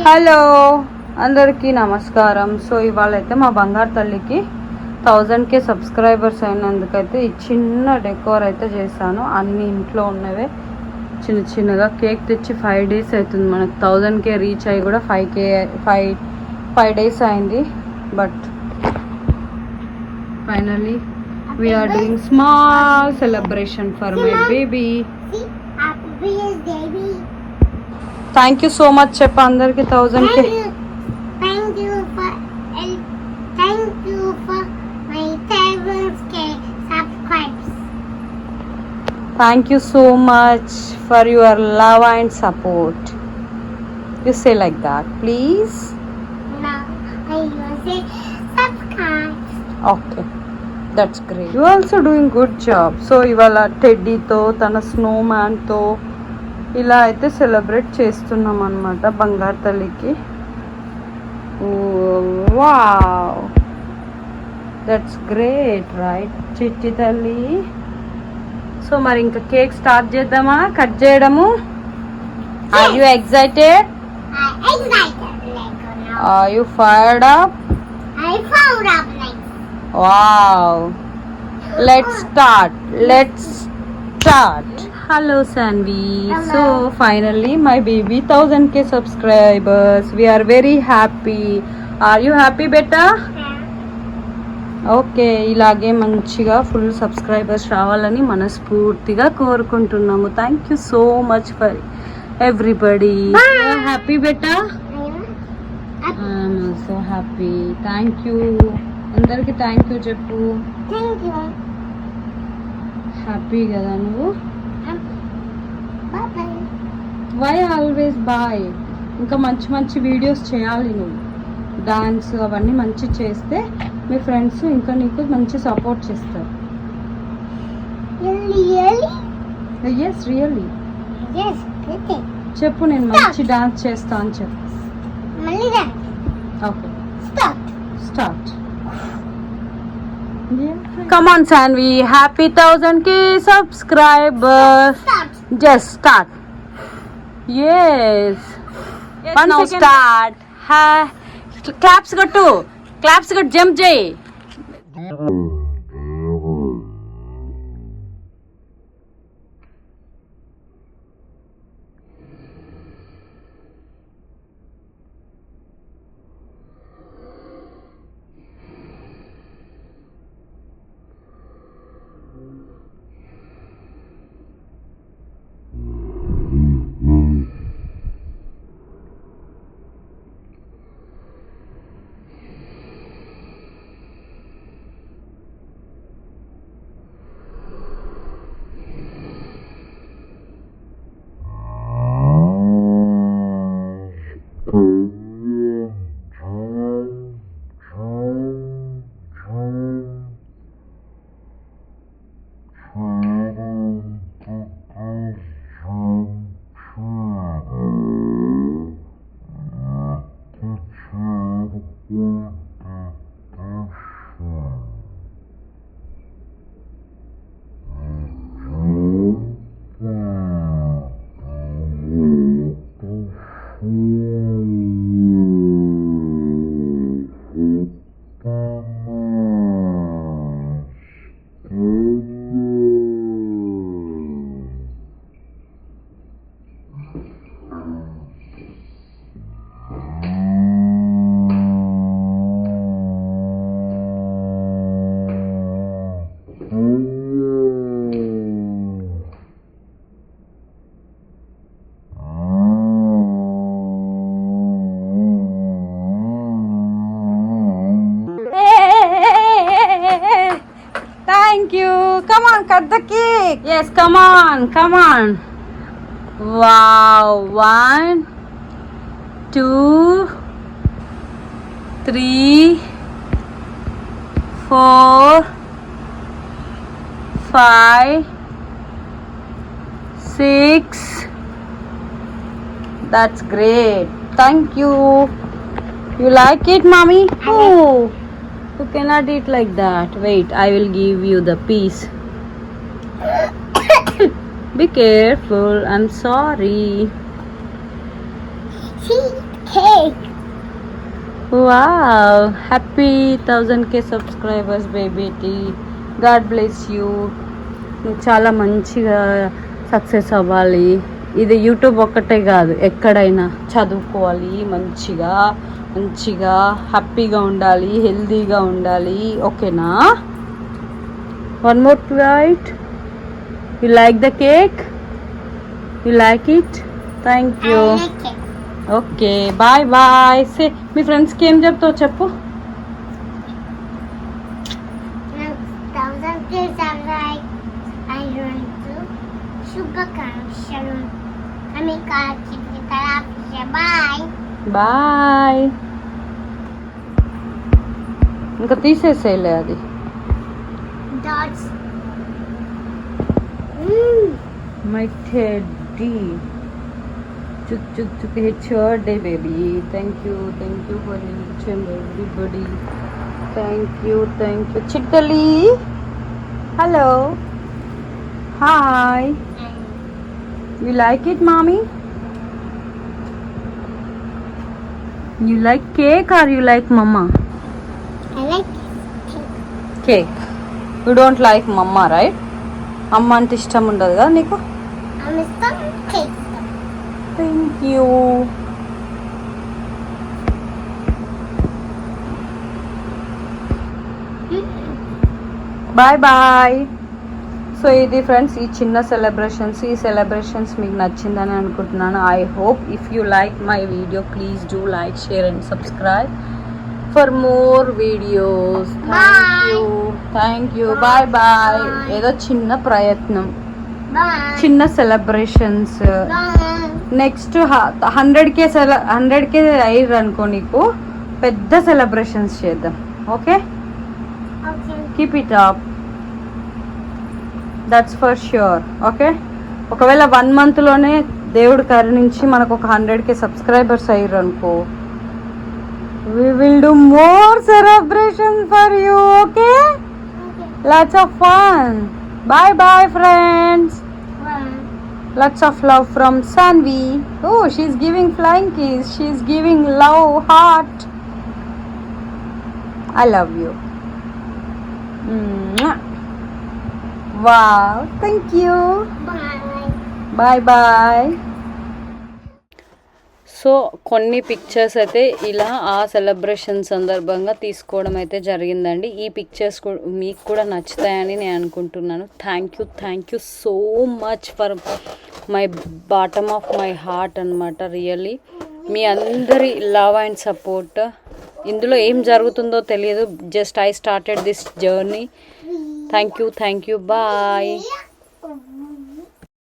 Hello అందరికీ నమస్కారం. So ఇవాళ అయితే మా బంగారు తల్లికి 1000K సబ్స్క్రైబర్స్ అయినందుకైతే ఈ చిన్న డెకోర్ అయితే చేశాను. అన్ని ఇంట్లో ఉన్నవే చిన్న చిన్నగా కేక్ తెచ్చి 5 days అవుతుంది. మనకు 1000K రీచ్ అయ్యి కూడా 5 days అయింది. But finally we're doing small celebration for my baby. Thank you so much చెప్ప అందరికి 1000K. Thank you so much for your love and support. You say like that, please. No, I will say subscribe. Okay, that's great. You also doing good job. So ivala Teddy తో తన snowman తో ఇలా అయితే celebrate చేస్తున్నాం అన్నమాట బంగారు తల్లికి. Wow, that's great right చిట్టి తల్లి. సో మరి ఇంకా కేక్ స్టార్ట్ చేద్దామా కట్ చేయడము? Are you excited? Are you fired up? Wow, let's start. Hello Sanvi. Hello. So finally my baby 1000K subscribers. We are very happy. Are you happy beta? Okay, ఇలాగే మంచిగా full subscribers రావాలని మనస్ఫూర్తిగా కోరుకుంటున్నాము. Thank you so much for everybody. Happy beta? So happy. Thank you అందరికి. Thank you చెప్పు. Happy కదా నువ్వు? Why always bye. ఇంకా మంచి మంచి వీడియోస్ చేయాలి నువ్వు. డాన్స్ అవన్నీ మంచి చేస్తే మీ ఫ్రెండ్స్ ఇంకా నీకు మంచి సపోర్ట్ చేస్తారు. Yes really. చెప్పు, నేను మంచి డాన్స్ చేస్తా అని చెప్పు. Okay, start. Come on Sanvi, happy 1000K subscribers. Just start. Yes. Once now start. Claps go to. Claps go jump jay. Thank you. Come on, cut the cake. Yes, come on. Wow. 1, 2, 3, 4, 5, 6. That's great. Thank you. You like it, mommy? Oh. You cannot eat like that. Wait, I will give you the piece. Be careful. I'm sorry. See, cake. Wow happy 1000k subscribers బేబీటీ. God bless you. నువ్వు చాలా మంచిగా success అవ్వాలి. ఇది YouTube ఒక్కటే కాదు, ఎక్కడైనా చదువుకోవాలి, మంచిగా మంచిగా హ్యాపీగా ఉండాలి, హెల్దీగా ఉండాలి. ఓకేనా? One more right. You like the cake? You like it? Thank I you. like it. Okay bye bye. Say మీ ఫ్రెండ్స్కి ఏం చెప్తావు చెప్పు. Now, 1000k subscribe. I want to శుభాకాంక్షలు. Bye bye. ఇంకా తీసేసేయలే అది. డాట్స్. My teddy. చుక్ చుక్ చుక్ it's your day baby. Thank you for each and everybody. Thank you. చిట్టలి hello hi. You like it, mommy? You like cake or you like mama? I like Cake. You don't like mama, right? అమ్మ అంటే ఇష్టం ఉండదు కదా నీకు? I'm iష్టం cake. Thank you. Bye bye. So ఇది friends ఈ చిన్న సెలబ్రేషన్స్ మీకు నచ్చిందని అనుకుంటున్నాను. I hope if you like my video please do like, share and subscribe for more videos. Thank you. Bye bye. ఏదో చిన్న ప్రయత్నం, Bye. చిన్న సెలబ్రేషన్స్. Bye. నెక్స్ట్ 100k అయ్యారు అనుకో, నీకు పెద్ద సెలబ్రేషన్స్ చేద్దాం. Okay, Okay. Keep it up. That's for sure. Okay, ఒకవేళ 1 monthలోనే దేవుడు కరుణించి మనకు ఒక 100k సబ్స్క్రైబర్స్ అయ్యారు అనుకో, we will do more celebrations for you. Okay, Okay. lots of fun. Bye bye friends. Bye. Lots of love from Sanvi. Oh, she's giving flying kiss. She's giving love heart. I love you. Mwah. Wow, thank you. Bye. Bye bye. So కొన్ని pictures అయితే ఇలా ఆ celebration సందర్భంగా తీసుకోవడం అయితే జరిగిందండి. ఈ pictures మీకు కూడా నచ్చుతాయని నేను అనుకుంటున్నాను. Thank you so much for my bottom of my heart అనమాట. రియల్లీ మీ అందరి లవ్ అండ్ సపోర్ట్. ఇందులో ఏం జరుగుతుందో తెలియదు, just I started this journey. Thank you. Bye.